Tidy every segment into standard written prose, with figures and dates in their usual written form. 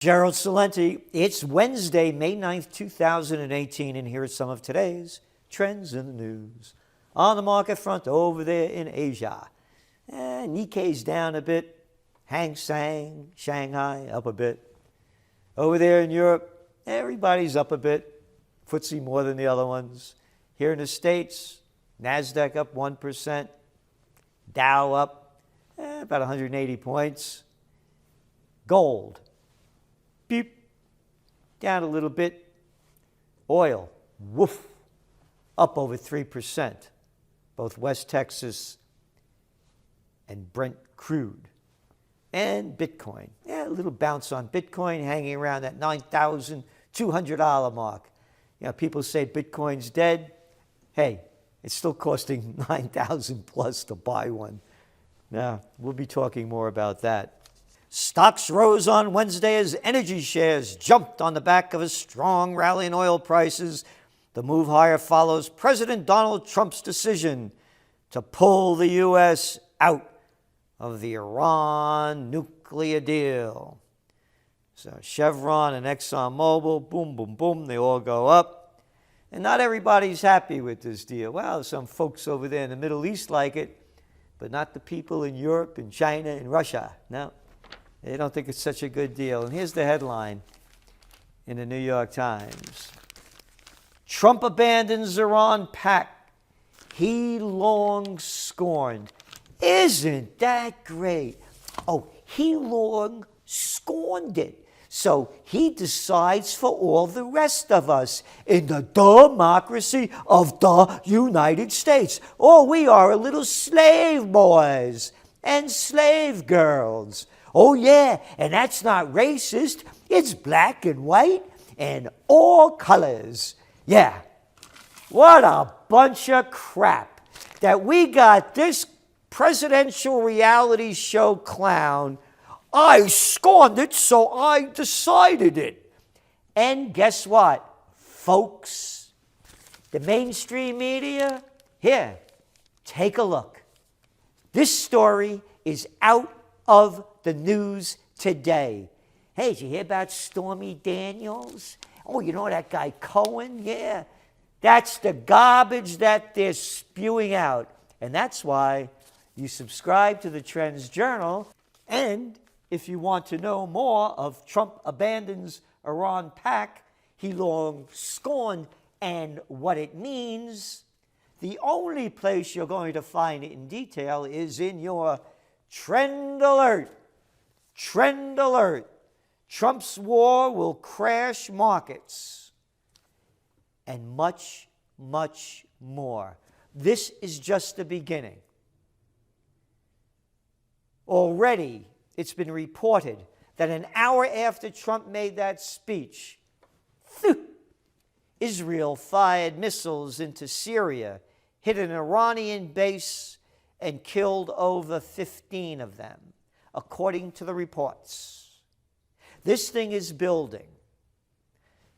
Gerald Celente. It's Wednesday, May 9th, 2018, and here are some of today's trends in the news. On the market front over there in Asia, Nikkei's down a bit, Hang Seng, Shanghai up a bit. Over there in Europe, everybody's up a bit, FTSE more than the other ones. Here in the States, NASDAQ up 1%, Dow up about 180 points. Gold, beep, down a little bit. Oil, woof, up over 3%. Both West Texas and Brent crude. And Bitcoin, a little bounce on Bitcoin, hanging around that $9,200 mark. You know, people say Bitcoin's dead. Hey, it's still costing $9,000 plus to buy one. Now, we'll be talking more about that. Stocks rose on Wednesday as energy shares jumped on the back of a strong rally in oil prices. The move higher follows President Donald Trump's decision to pull the U.S. out of the Iran nuclear deal. So Chevron and ExxonMobil, boom, boom, boom, they all go up. And not everybody's happy with this deal. Well, some folks over there in the Middle East like it, but not the people in Europe and China and Russia. No. They don't think it's such a good deal. And here's the headline in the New York Times. Trump abandons Iran pact he long scorned. Isn't that great? Oh, he long scorned it. So he decides for all the rest of us in the democracy of the United States. Oh, we are a little slave boys and slave girls. Oh, yeah, and that's not racist. It's black and white and all colors. Yeah, what a bunch of crap that we got this presidential reality show clown. I scorned it, so I decided it. And guess what, folks? The mainstream media, here, take a look. This story is out of the news today. Hey, did you hear about Stormy Daniels? Oh, you know that guy Cohen? Yeah. That's the garbage that they're spewing out. And that's why you subscribe to the Trends Journal. And if you want to know more of Trump abandons Iran pact he long scorned and what it means, the only place you're going to find it in detail is in your Trend Alert. Trend Alert. Trump's war will crash markets. And much, much more. This is just the beginning. Already, it's been reported that an hour after Trump made that speech, Israel fired missiles into Syria, hit an Iranian base, and killed over 15 of them, according to the reports. This thing is building.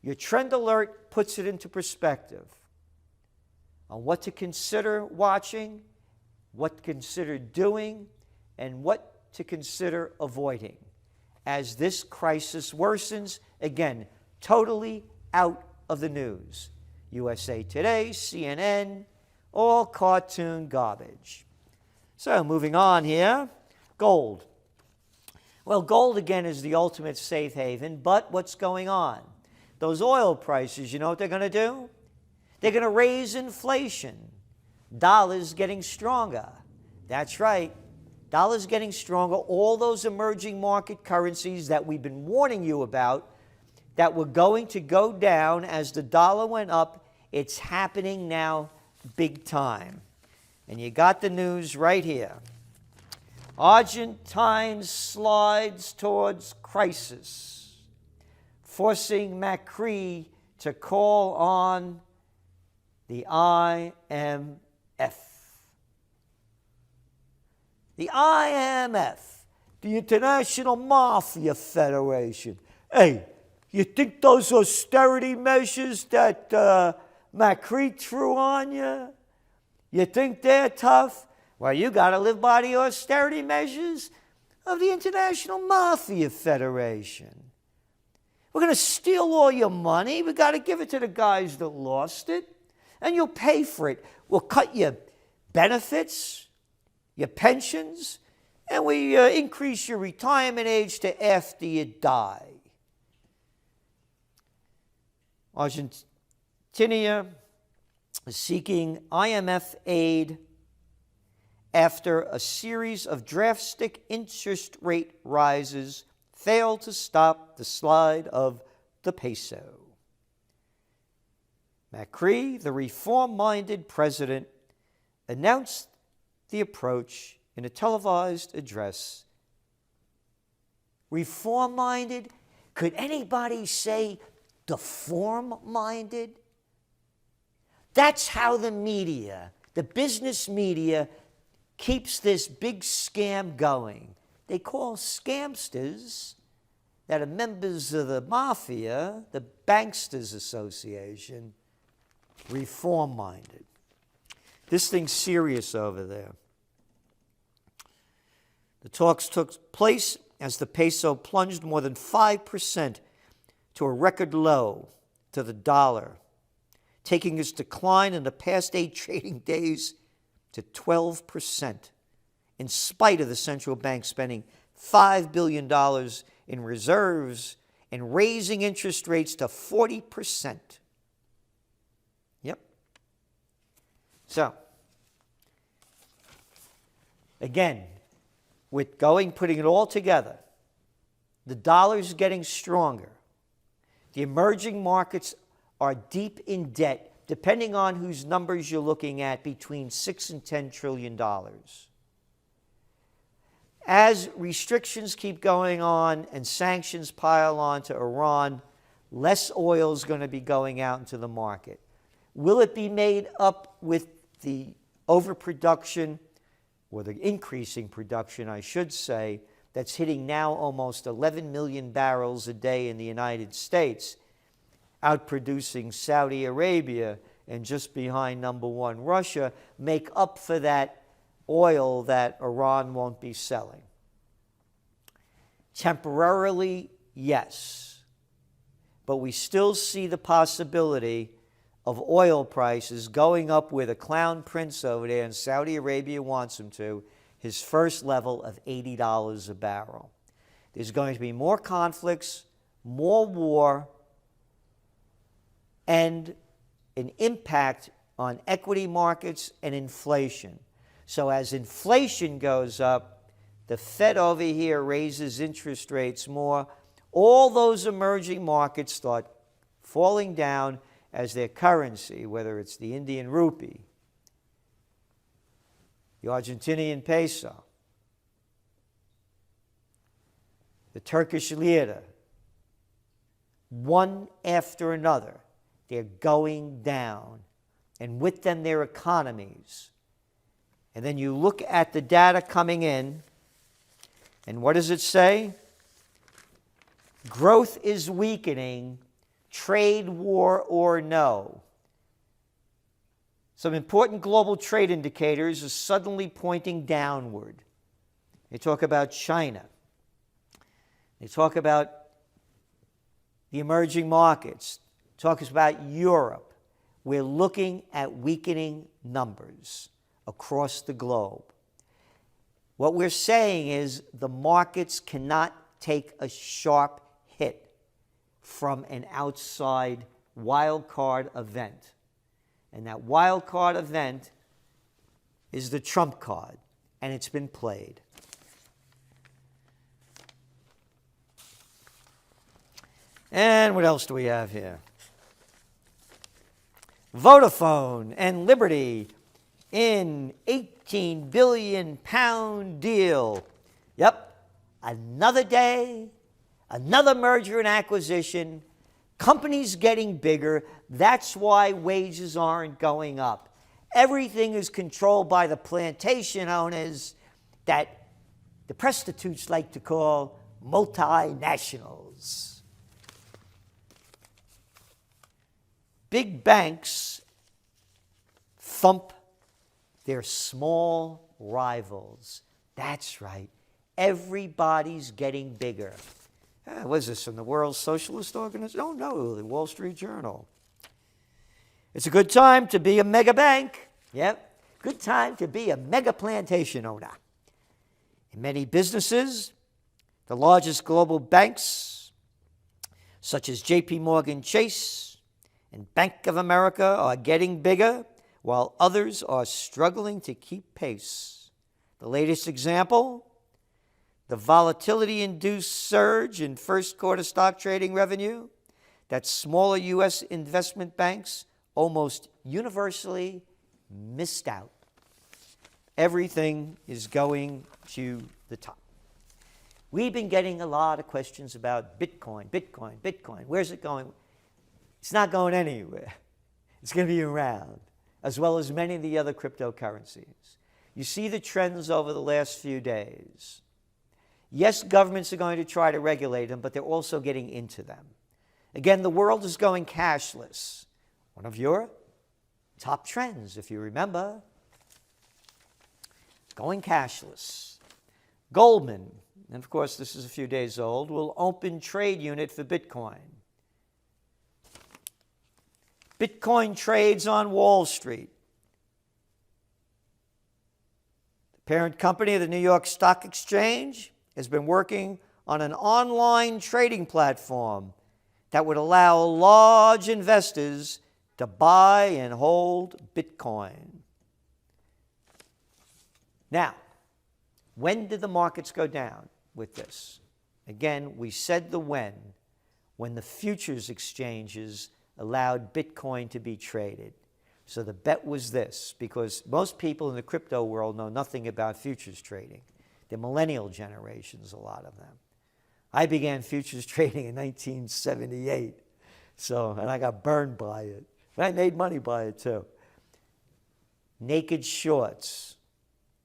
Your Trend Alert puts it into perspective on what to consider watching, what to consider doing, and what to consider avoiding as this crisis worsens, again, totally out of the news. USA Today, CNN, all cartoon garbage. So moving on here, gold. Well, gold again is the ultimate safe haven, but what's going on? Those oil prices, you know what they're going to do? They're going to raise inflation. Dollar's getting stronger. That's right. Dollar's getting stronger. All those emerging market currencies that we've been warning you about that were going to go down as the dollar went up, it's happening now big time. And you got the news right here. Argentine slides towards crisis, forcing Macri to call on the IMF. The IMF, the International Mafia Federation. Hey, you think those austerity measures that Macri threw on you, you think they're tough? Well, you got to live by the austerity measures of the International Mafia Federation. We're going to steal all your money. We got to give it to the guys that lost it, and you'll pay for it. We'll cut your benefits, your pensions, and we increase your retirement age to after you die. Argentina is seeking IMF aid after a series of drastic interest rate rises failed to stop the slide of the peso. Macri, the reform-minded president, announced the approach in a televised address. Reform-minded? Could anybody say deform-minded? That's how the media, the business media, keeps this big scam going. They call scamsters that are members of the mafia, the Banksters Association, reform-minded. This thing's serious over there. The talks took place as the peso plunged more than 5% to a record low to the dollar, taking its decline in the past 8 trading days to 12%, in spite of the central bank spending $5 billion in reserves and raising interest rates to 40%. Yep. So, again, putting it all together, the dollar's getting stronger. The emerging markets are deep in debt, depending on whose numbers you're looking at, between $6 and $10 trillion. As restrictions keep going on and sanctions pile on to Iran, less oil is going to be going out into the market. Will it be made up with the overproduction, or the increasing production, I should say, that's hitting now almost 11 million barrels a day in the United States, outproducing Saudi Arabia and just behind number one, Russia, make up for that oil that Iran won't be selling? Temporarily, yes. But we still see the possibility of oil prices going up where the clown prince over there in Saudi Arabia wants them to, his first level of $80 a barrel. There's going to be more conflicts, more war, and an impact on equity markets and inflation. So as inflation goes up, the Fed over here raises interest rates more. All those emerging markets start falling down as their currency, whether it's the Indian rupee, the Argentinian peso, the Turkish lira, one after another, they're going down, and with them their economies. And then you look at the data coming in, and what does it say? Growth is weakening, trade war or no. Some important global trade indicators are suddenly pointing downward. They talk about China. They talk about the emerging markets. They talk about Europe. We're looking at weakening numbers across the globe. What we're saying is the markets cannot take a sharp hit from an outside wild card event. And that wild card event is the trump card, and it's been played. And what else do we have here? Vodafone and Liberty in £18 billion deal. Yep, another day, another merger and acquisition, companies getting bigger. That's why wages aren't going up. Everything is controlled by the plantation owners that the prostitutes like to call multinationals. Big banks thump their small rivals. That's right. Everybody's getting bigger. What is this, from the World Socialist Organization? Oh, no, the Wall Street Journal. It's a good time to be a mega bank. Yep, good time to be a mega plantation owner. In many businesses, the largest global banks, such as JP Morgan Chase and Bank of America, are getting bigger, while others are struggling to keep pace. The latest example, the volatility-induced surge in first quarter stock trading revenue that smaller U.S. investment banks almost universally missed out. Everything is going to the top. We've been getting a lot of questions about Bitcoin. Where's it going? It's not going anywhere. It's going to be around, as well as many of the other cryptocurrencies. You see the trends over the last few days. Yes, governments are going to try to regulate them, but they're also getting into them. Again, the world is going cashless. One of your top trends, if you remember. Going cashless. Goldman, and of course this is a few days old, will open trade unit for Bitcoin. Bitcoin trades on Wall Street. The parent company of the New York Stock Exchange has been working on an online trading platform that would allow large investors to buy and hold Bitcoin. Now, when did the markets go down with this? Again, we said the when the futures exchanges allowed Bitcoin to be traded. So the bet was this, because most people in the crypto world know nothing about futures trading. They're millennial generations, a lot of them. I began futures trading in 1978, and I got burned by it. But I made money by it too. Naked shorts.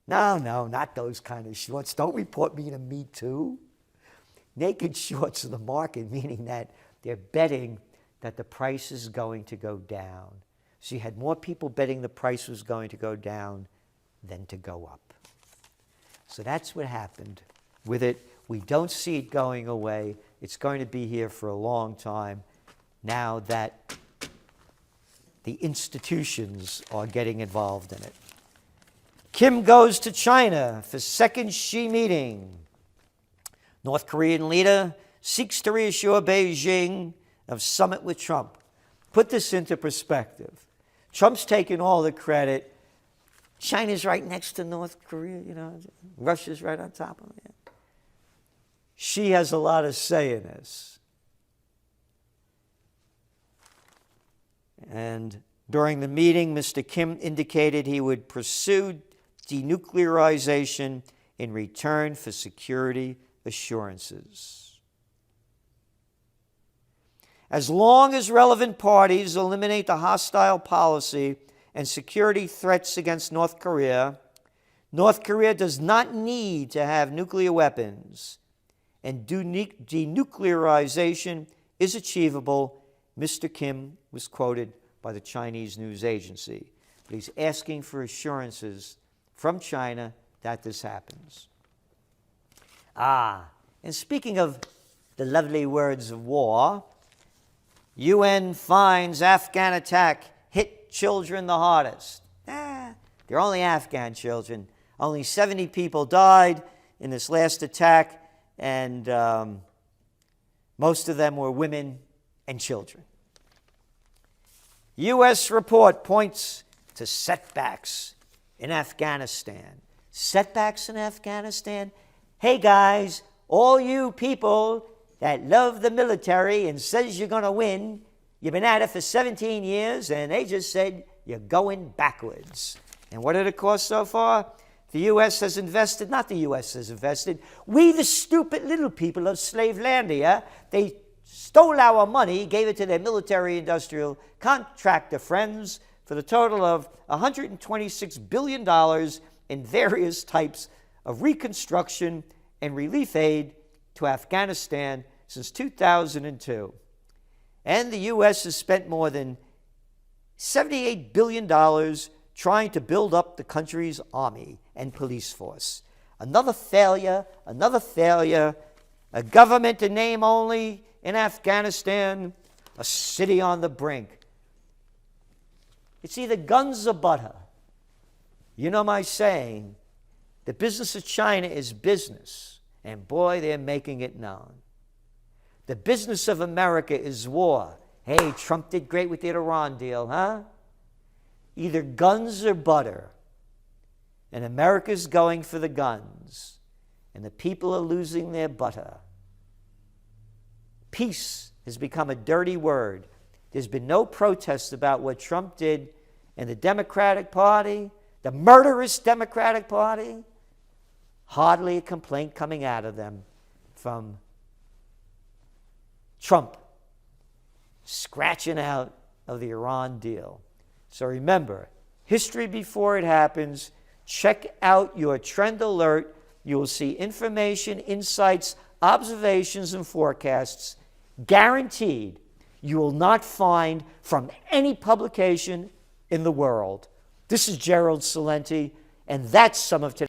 No, not those kind of shorts. Don't report me to Me Too. Naked shorts of the market, meaning that they're betting that the price is going to go down. So you had more people betting the price was going to go down than to go up. So that's what happened with it. We don't see it going away. It's going to be here for a long time now that the institutions are getting involved in it. Kim goes to China for second Xi meeting. North Korean leader seeks to reassure Beijing of summit with Trump. Put this into perspective. Trump's taking all the credit. China's right next to North Korea, Russia's right on top of it. Xi has a lot of say in this. And during the meeting, Mr. Kim indicated he would pursue denuclearization in return for security assurances. As long as relevant parties eliminate the hostile policy and security threats against North Korea does not need to have nuclear weapons, and denuclearization is achievable, Mr. Kim was quoted by the Chinese news agency. But he's asking for assurances from China that this happens. And speaking of the lovely words of war, UN finds Afghan attack hit children the hardest. They're only Afghan children. Only 70 people died in this last attack, and most of them were women and children. U.S. report points to setbacks in Afghanistan. Setbacks in Afghanistan? Hey guys, all you people that love the military and says you're going to win, you've been at it for 17 years and they just said you're going backwards. And what did it cost so far? The U.S. has invested, not the U.S. has invested, we the stupid little people of Slavelandia, they stole our money, gave it to their military-industrial contractor friends for the total of $126 billion in various types of reconstruction and relief aid to Afghanistan since 2002. And the U.S. has spent more than $78 billion trying to build up the country's army and police force. Another failure a government in name only in Afghanistan, a city on the brink. It's either guns or butter. You know my saying, the business of China is business, and boy, they're making it known. The business of America is war. Hey, Trump did great with the Iran deal, huh? Either guns or butter. And America's going for the guns, and the people are losing their butter. Peace has become a dirty word. There's been no protest about what Trump did in the Democratic Party, the murderous Democratic Party. Hardly a complaint coming out of them from Trump scratching out of the Iran deal. So remember, history before it happens. Check out your trend alert. You will see information, insights, observations, and forecasts guaranteed you will not find from any publication in the world. This is Gerald Celente, and that's some of today's